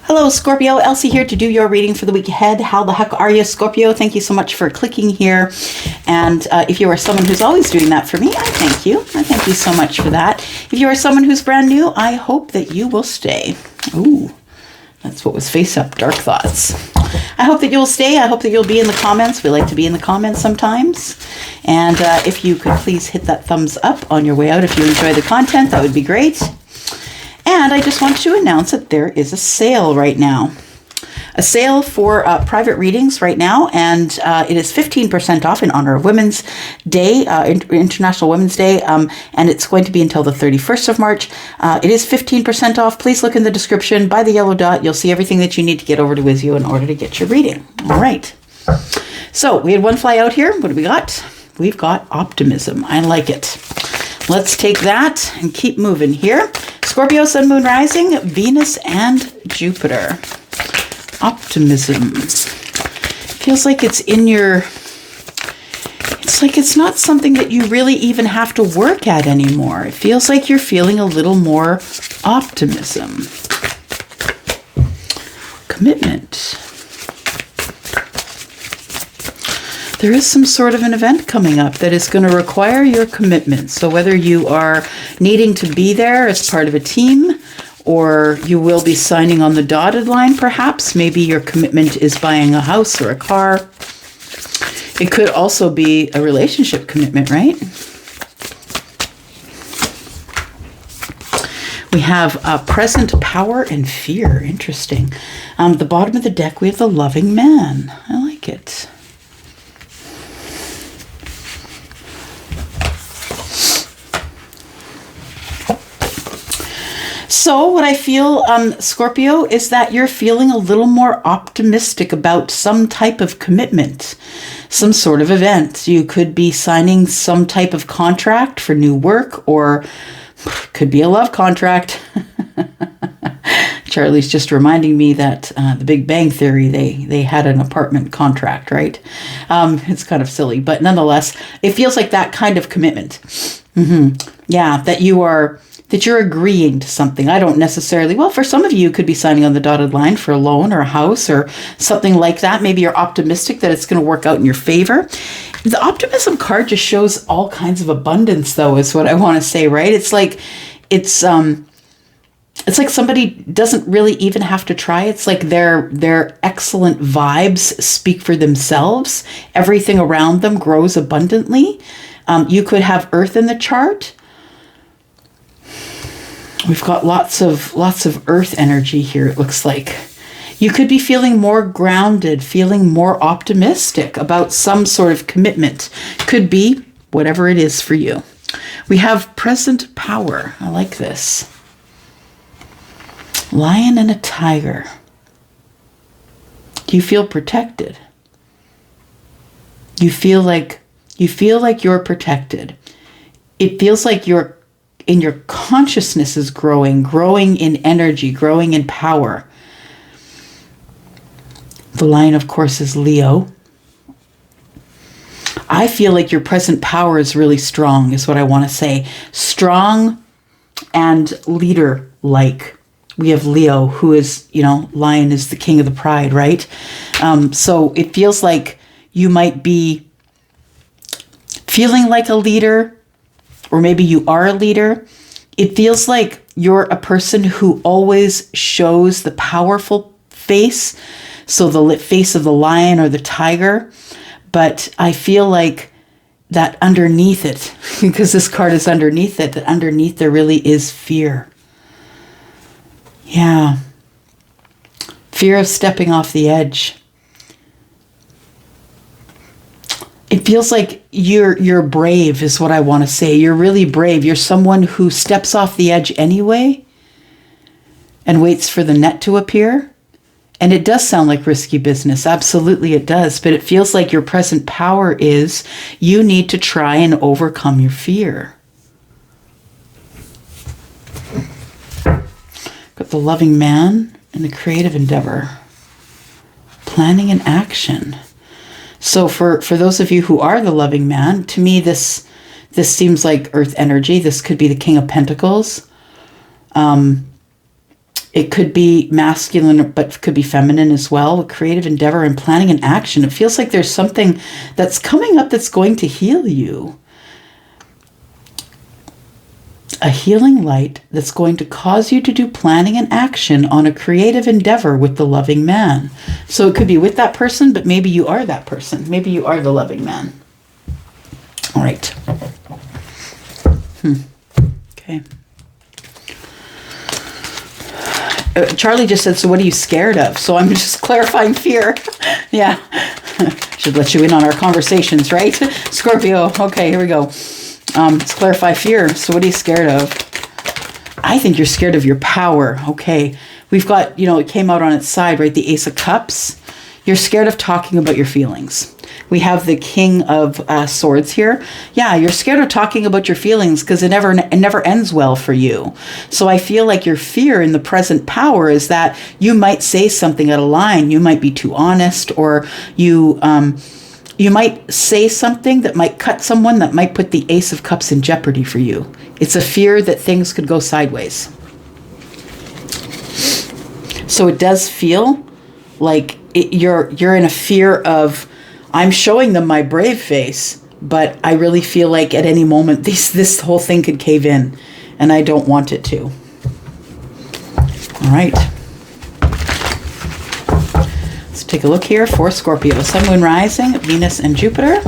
Hello, Scorpio. Elsie here to do your reading for the week ahead. How the heck are you, Scorpio? Thank you so much for clicking here. And if you are someone who's always doing that for me, I thank you. I thank you so much for that. If you are someone who's brand new, I hope that you will stay. Ooh, that's what was face up, dark thoughts. I hope that you'll stay. I hope that you'll be in the comments. We like to be in the comments sometimes. And if you could please hit that thumbs up on your way out if you enjoy the content, that would be great. And I just want to announce that there is a sale right now. A sale for private readings right now, and it is 15% off in honor of Women's Day, International Women's Day, and it's going to be until the 31st of March. It is 15% off. Please look in the description. By the yellow dot, you'll see everything that you need to get over to with you in order to get your reading. All right. So we had one fly out here. What do we got? We've got Optimism. I like it. Let's take that and keep moving here. Scorpio, Sun, Moon, Rising, Venus, and Jupiter. Optimism. Feels like it's in your... It's like it's not something that you really even have to work at anymore. It feels like you're feeling a little more optimism. Commitment. There is some sort of an event coming up that is going to require your commitment. So whether you are needing to be there as part of a team, or you will be signing on the dotted line, perhaps. Maybe your commitment is buying a house or a car. It could also be a relationship commitment, right? We have present power and fear. Interesting. At the bottom of the deck, we have the loving man. I like it. So what I feel, Scorpio, is that you're feeling a little more optimistic about some type of commitment, some sort of event. You could be signing some type of contract for new work, or could be a love contract. Charlie's just reminding me that the Big Bang Theory, they had an apartment contract, right? It's kind of silly, but nonetheless, it feels like that kind of commitment. Yeah, that you're agreeing to something. I don't necessarily, well, for some of you could be signing on the dotted line for a loan or a house or something like that. Maybe you're optimistic that it's going to work out in your favor. The Optimism card just shows all kinds of abundance, though, is what I want to say, right? It's like somebody doesn't really even have to try. It's like their excellent vibes speak for themselves. Everything around them grows abundantly. You could have Earth in the chart. We've got lots of earth energy here, it looks like. You could be feeling more grounded, feeling more optimistic about some sort of commitment. Could be whatever it is for you. We have present power. I like this. Lion and a tiger. Do you feel protected? You feel like you're protected. It feels like your consciousness is growing in energy, growing in power. The lion, of course, is Leo. I feel like your present power is really strong, is what I want to say. Strong and leader-like. We have Leo, who is, lion is the king of the pride, right? So it feels like you might be feeling like a leader, or maybe you are a leader. It feels like you're a person who always shows the powerful face, so the face of the lion or the tiger. But I feel like that underneath it, because this card is underneath it, that underneath there really is fear. Yeah. Fear of stepping off the edge. It feels like you're brave, is what I want to say. You're really brave. You're someone who steps off the edge anyway and waits for the net to appear. And it does sound like risky business. Absolutely it does. But it feels like your present power is you need to try and overcome your fear. Got the loving man and the creative endeavor. Planning and action. So for those of you who are the loving man, to me this seems like earth energy. This could be the King of Pentacles. It could be masculine, but could be feminine as well. Creative endeavor and planning and action. It feels like there's something that's coming up that's going to heal you. A healing light that's going to cause you to do planning and action on a creative endeavor with the loving man. So it could be with that person, but maybe you are that person. Maybe you are the loving man. All right. Okay. Charlie just said, so what are you scared of? So I'm just clarifying fear. Yeah. Should let you in on our conversations, right? Scorpio. Okay, here we go. Let's clarify fear. So what are you scared of? I think you're scared of your power. Okay. We've got, it came out on its side, right? The Ace of Cups. You're scared of talking about your feelings. We have the King of Swords here. Yeah, you're scared of talking about your feelings because it never ends well for you. So I feel like your fear in the present power is that you might say something out of line. You might be too honest, or you might say something that might cut someone, that might put the Ace of Cups in jeopardy for you. It's a fear that things could go sideways. So it does feel like you're in a fear of, I'm showing them my brave face, but I really feel like at any moment this whole thing could cave in, and I don't want it to. All right. Let's take a look here for Scorpio. Sun, Moon, Rising, Venus, and Jupiter.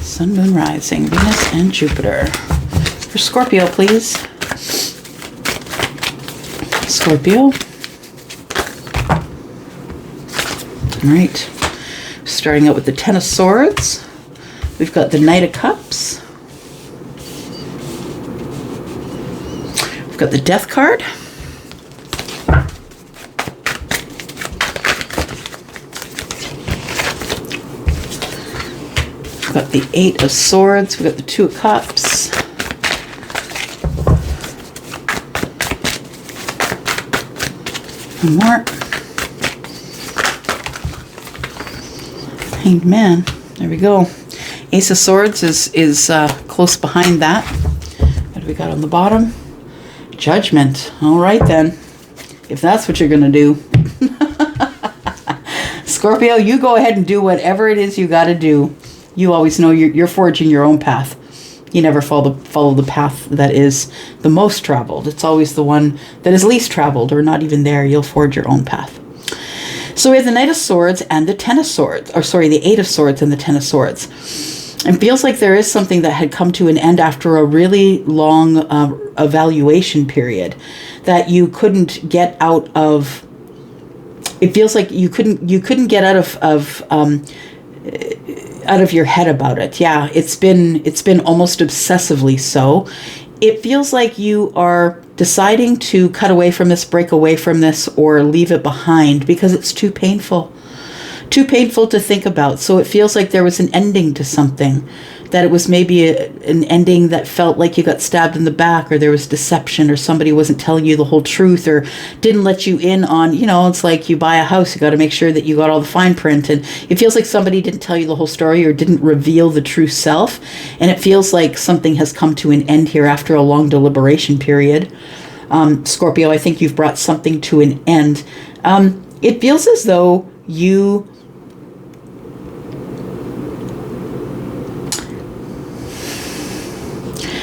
Sun, Moon, Rising, Venus, and Jupiter. For Scorpio, please. Scorpio. All right, starting out with the Ten of Swords. We've got the Knight of Cups. We've got the Death card. We've got the Eight of Swords. We've got the Two of Cups. One more. Hanged Man. There we go. Ace of Swords is close behind that. What do we got on the bottom? Judgment. All right then. If that's what you're going to do. Scorpio, you go ahead and do whatever it is you got to do. You always know you're forging your own path. You never follow the path that is the most traveled. It's always the one that is least traveled or not even there. You'll forge your own path. So we have the Knight of Swords and the Ten of Swords, the Eight of Swords and the Ten of Swords. It feels like there is something that had come to an end after a really long evaluation period that you couldn't get out of. It feels like you couldn't get out of your head about it. Yeah, it's been almost obsessively so. It feels like you are deciding to cut away from this, break away from this, or leave it behind because it's too painful to think about. So it feels like there was an ending to something, that it was maybe an ending that felt like you got stabbed in the back, or there was deception, or somebody wasn't telling you the whole truth, or didn't let you in on, it's like you buy a house, you got to make sure that you got all the fine print, and it feels like somebody didn't tell you the whole story or didn't reveal the true self, and it feels like something has come to an end here after a long deliberation period. Scorpio, I think you've brought something to an end. It feels as though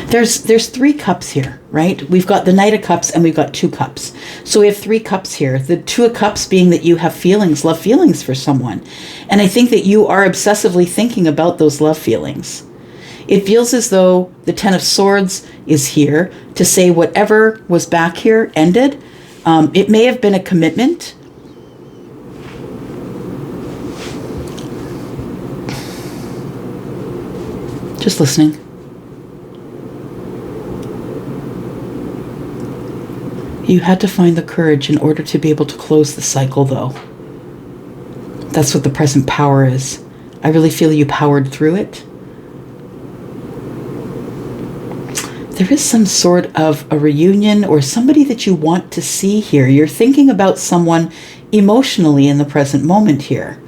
There's three cups here, right? We've got the Knight of Cups and we've got two cups. So we have three cups here. The Two of Cups being that you have love feelings for someone. And I think that you are obsessively thinking about those love feelings. It feels as though the Ten of Swords is here to say whatever was back here ended. It may have been a commitment. Just listening. You had to find the courage in order to be able to close the cycle, though. That's what the present power is. I really feel you powered through it. There is some sort of a reunion or somebody that you want to see here. You're thinking about someone emotionally in the present moment here.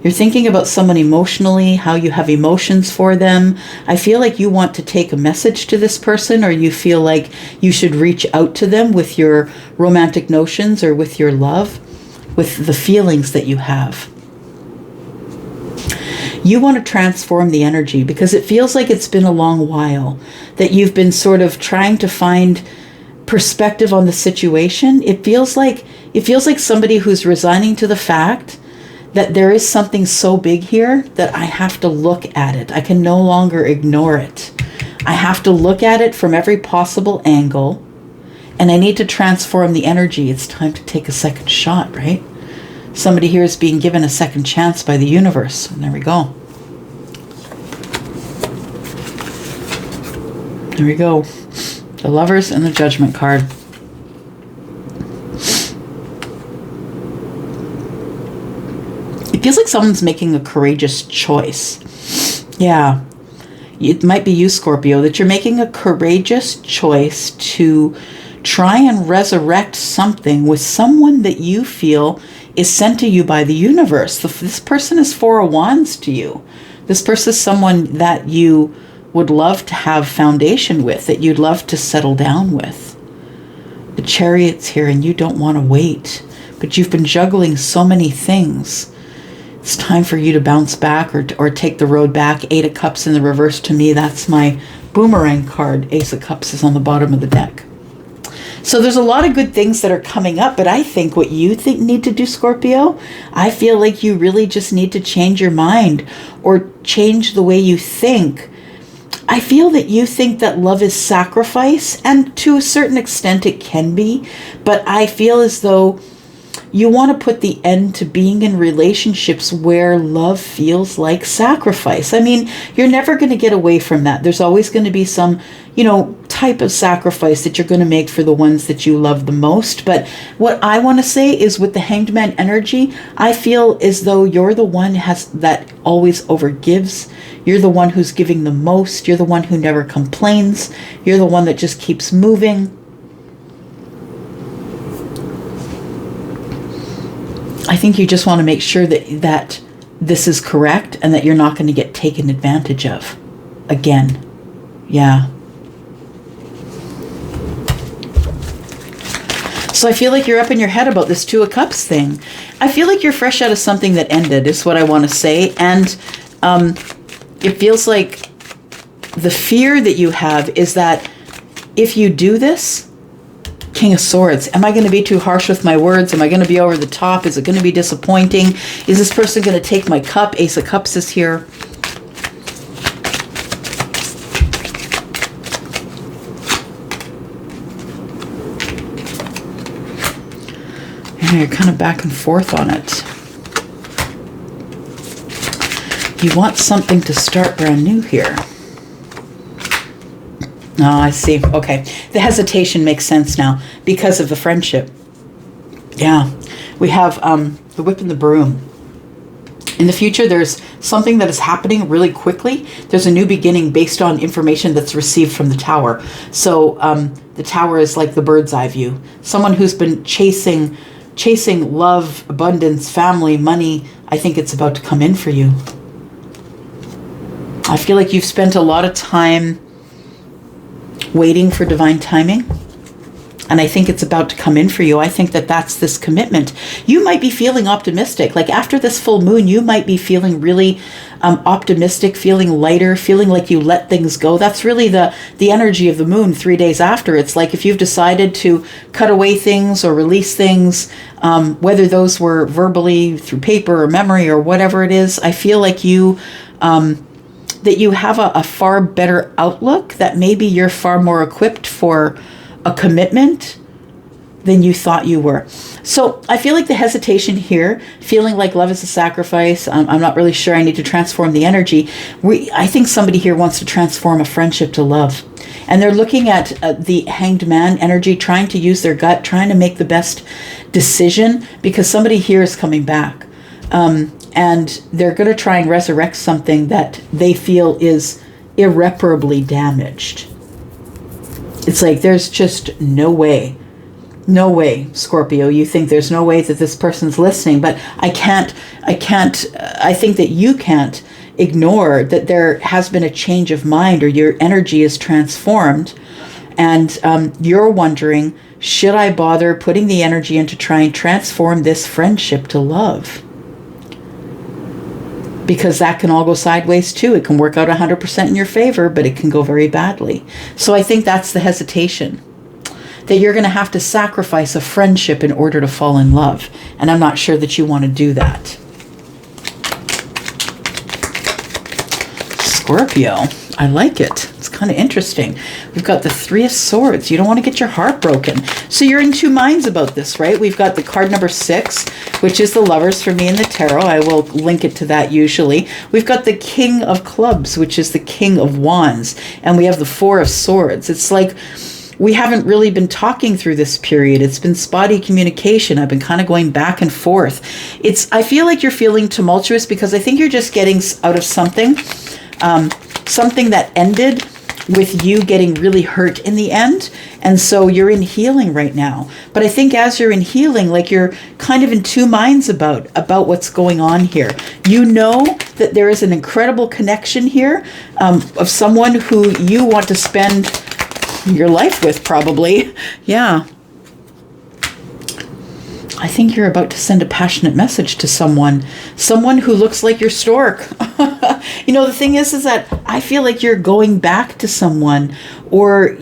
You're thinking about someone emotionally, how you have emotions for them. I feel like you want to take a message to this person, or you feel like you should reach out to them with your romantic notions or with your love, with the feelings that you have. You want to transform the energy because it feels like it's been a long while that you've been sort of trying to find perspective on the situation. It feels like somebody who's resigning to the fact that there is something so big here that I have to look at it. I can no longer ignore it. I have to look at it from every possible angle, and I need to transform the energy. It's time to take a second shot, right? Somebody here is being given a second chance by the universe. And there we go. There we go. The Lovers and the Judgment card. It feels like someone's making a courageous choice. Yeah. It might be you, Scorpio, that you're making a courageous choice to try and resurrect something with someone that you feel is sent to you by the universe. This person is Four of Wands to you. This person is someone that you would love to have foundation with, that you'd love to settle down with. The Chariot's here and you don't want to wait, but you've been juggling so many things. It's time for you to bounce back or take the road back. 8 of Cups in the reverse to me. That's my boomerang card. Ace of Cups is on the bottom of the deck. So there's a lot of good things that are coming up, but I think what you need to do, Scorpio, I feel like you really just need to change your mind or change the way you think. I feel that you think that love is sacrifice, and to a certain extent it can be, but I feel as though you want to put the end to being in relationships where love feels like sacrifice. I mean, you're never going to get away from that. There's always going to be some, type of sacrifice that you're going to make for the ones that you love the most. But what I want to say is with the Hanged Man energy, I feel as though you're the one that always overgives. You're the one who's giving the most. You're the one who never complains. You're the one that just keeps moving. I think you just want to make sure that this is correct and that you're not going to get taken advantage of again. Yeah. So I feel like you're up in your head about this 2 of Cups thing. I feel like you're fresh out of something that ended, is what I want to say. And it feels like the fear that you have is that if you do this, King of Swords. Am I going to be too harsh with my words? Am I going to be over the top? Is it going to be disappointing? Is this person going to take my cup? Ace of Cups is here. And you're kind of back and forth on it. You want something to start brand new here. Oh, I see. Okay. The hesitation makes sense now because of the friendship. Yeah. We have the Whip and the Broom. In the future, there's something that is happening really quickly. There's a new beginning based on information that's received from the Tower. So the Tower is like the bird's eye view. Someone who's been chasing love, abundance, family, money. I think it's about to come in for you. I feel like you've spent a lot of time waiting for divine timing, and I think it's about to come in for you. I think that that's this commitment. You might be feeling optimistic. Like after this full moon, you might be feeling really optimistic, feeling lighter, feeling like you let things go. That's really the energy of the moon 3 days after. It's like if you've decided to cut away things or release things, whether those were verbally through paper or memory or whatever it is, I feel like you that you have a far better outlook, that maybe you're far more equipped for a commitment than you thought you were. So I feel like the hesitation here, feeling like love is a sacrifice, I'm not really sure, I need to transform the energy. I think somebody here wants to transform a friendship to love. And they're looking at the Hanged Man energy, trying to use their gut, trying to make the best decision, because somebody here is coming back. And they're going to try and resurrect something that they feel is irreparably damaged. It's like there's just no way No way, Scorpio. You think there's no way that this person's listening, but I think that you can't ignore that there has been a change of mind, or your energy is transformed, and you're wondering, should I bother putting the energy in to try and transform this friendship to love? Because that can all go sideways too. It can work out 100% in your favor, but it can go very badly. So I think that's the hesitation, that you're going to have to sacrifice a friendship in order to fall in love. And I'm not sure that you want to do that. Scorpio, I like it. It's kind of interesting. We've got the Three of Swords. You don't want to get your heart broken. So you're in two minds about this, right? We've got the card number 6, which is the Lovers for me in the tarot. I will link it to that usually. We've got the King of Clubs, which is the King of Wands. And we have the Four of Swords. It's like we haven't really been talking through this period. It's been spotty communication. I've been kind of going back and forth. I feel like you're feeling tumultuous because I think you're just getting out of something that ended with you getting really hurt in the end. And so you're in healing right now. But I think as you're in healing, like you're kind of in two minds about what's going on here. You know that there is an incredible connection here of someone who you want to spend your life with, probably. Yeah. I think you're about to send a passionate message to someone who looks like your stork. You know, the thing is that I feel like you're going back to someone, or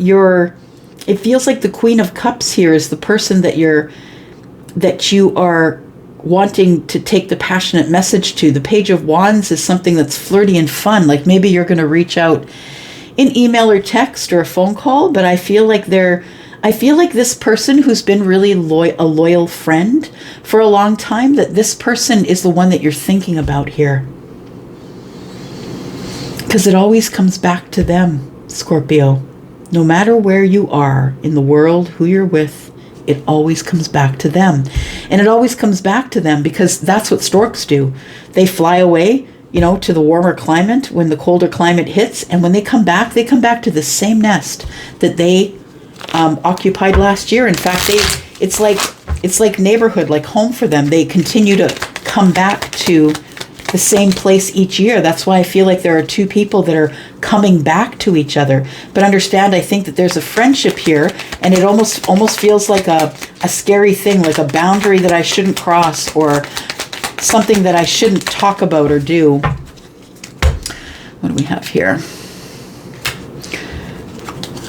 it feels like the Queen of Cups here is the person that you are wanting to take the passionate message to. The Page of Wands is something that's flirty and fun. Like maybe you're going to reach out in email or text or a phone call, but I feel like this person who's been really a loyal friend for a long time, that this person is the one that you're thinking about here. Because it always comes back to them, Scorpio. No matter where you are in the world, who you're with, it always comes back to them. And it always comes back to them because that's what storks do. They fly away, to the warmer climate when the colder climate hits. And when they come back to the same nest that they occupied last year. In fact, it's like neighborhood, like home for them. They continue to come back to the same place each year. That's why I feel like there are two people that are coming back to each other. But understand, I think that there's a friendship here, and it almost feels like a scary thing, like a boundary that I shouldn't cross, or something that I shouldn't talk about or do. What do we have here?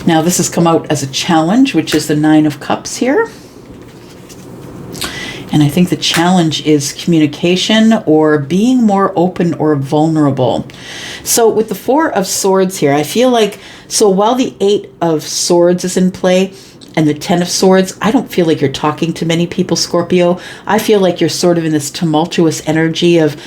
Now this has come out as a challenge, which is the Nine of Cups here. And I think the challenge is communication or being more open or vulnerable. So with the Four of Swords here, I feel like, so while the Eight of Swords is in play and the Ten of Swords, I don't feel like you're talking to many people, Scorpio. I feel like you're sort of in this tumultuous energy of,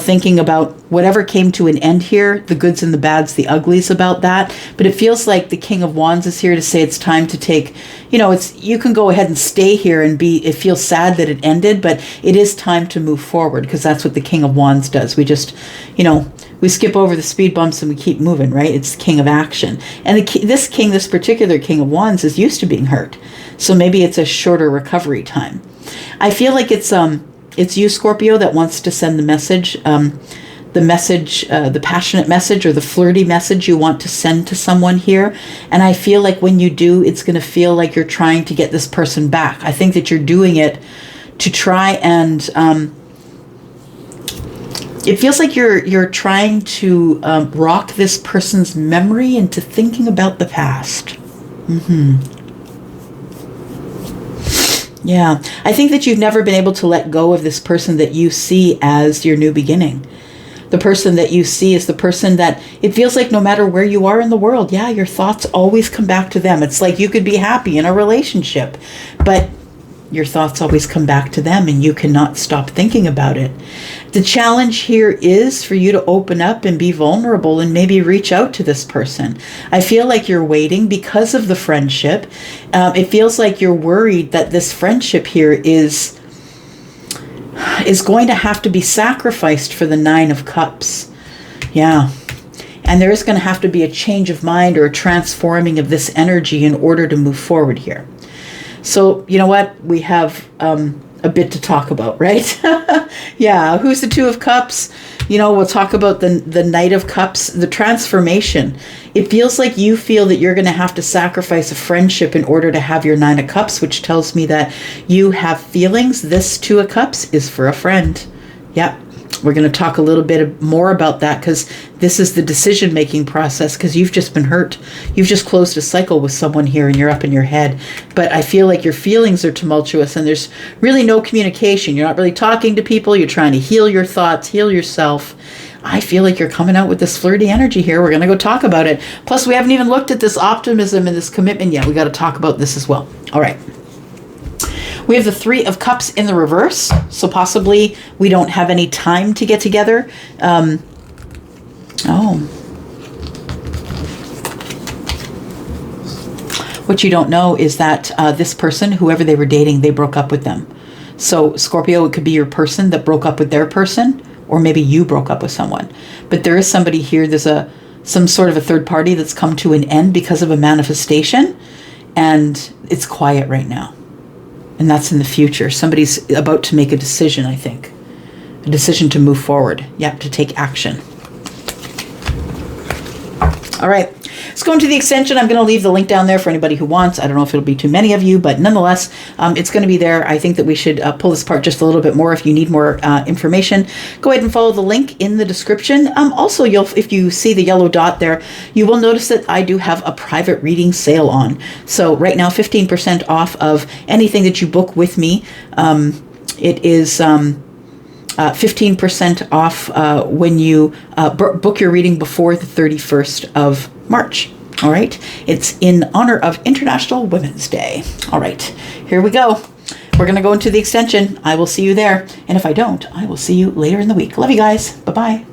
thinking about whatever came to an end here, the goods and the bads, the uglies about that. But it feels like the King of Wands is here to say it's time to take, you can go ahead and stay here and it feels sad that it ended, but it is time to move forward, because that's what the King of Wands does. We just, we skip over the speed bumps and we keep moving, right? It's the king of action. And this particular King of Wands is used to being hurt. So maybe it's a shorter recovery time. I feel like it's you, Scorpio, that wants to send the message, the passionate message or the flirty message you want to send to someone here. And I feel like when you do, it's going to feel like you're trying to get this person back. I think that you're doing it to try and, it feels like you're trying to rock this person's memory into thinking about the past. Yeah, I think that you've never been able to let go of this person that you see as your new beginning. The person that you see is the person that it feels like no matter where you are in the world, yeah, your thoughts always come back to them. It's like you could be happy in a relationship, but your thoughts always come back to them and you cannot stop thinking about it. The challenge here is for you to open up and be vulnerable and maybe reach out to this person. I feel like you're waiting because of the friendship. It feels like you're worried that this friendship here is going to have to be sacrificed for the Nine of Cups. Yeah. And there is going to have to be a change of mind or a transforming of this energy in order to move forward here. So, you know what? We have a bit to talk about, right? Yeah. Who's the Two of Cups? You know, we'll talk about the Knight of Cups, the transformation. It feels like you feel that you're going to have to sacrifice a friendship in order to have your Nine of Cups, which tells me that you have feelings. This Two of Cups is for a friend. Yep. We're going to talk a little bit more about that, because this is the decision-making process, because you've just been hurt. You've just closed a cycle with someone here and you're up in your head. But I feel like your feelings are tumultuous and there's really no communication. You're not really talking to people. You're trying to heal your thoughts, heal yourself. I feel like you're coming out with this flirty energy here. We're going to go talk about it. Plus, we haven't even looked at this optimism and this commitment yet. We got to talk about this as well. All right. We have the Three of Cups in the reverse, so possibly we don't have any time to get together. What you don't know is that this person, whoever they were dating, they broke up with them. So Scorpio, it could be your person that broke up with their person, or maybe you broke up with someone. But there is somebody here, there's some sort of a third party that's come to an end because of a manifestation, and it's quiet right now. And that's in the future. Somebody's about to make a decision, I think. A decision to move forward. Yep, to take action. All right. Let's go into the extension. I'm going to leave the link down there for anybody who wants. I don't know if it'll be too many of you, but nonetheless, it's going to be there. I think that we should pull this apart just a little bit more. If you need more information, go ahead and follow the link in the description. Also, if you see the yellow dot there, you will notice that I do have a private reading sale on. So right now, 15% off of anything that you book with me. It is 15% off when you book your reading before the 31st of March. All right. It's in honor of International Women's Day. All right. Here we go. We're going to go into the extension. I will see you there. And if I don't, I will see you later in the week. Love you guys. Bye-bye.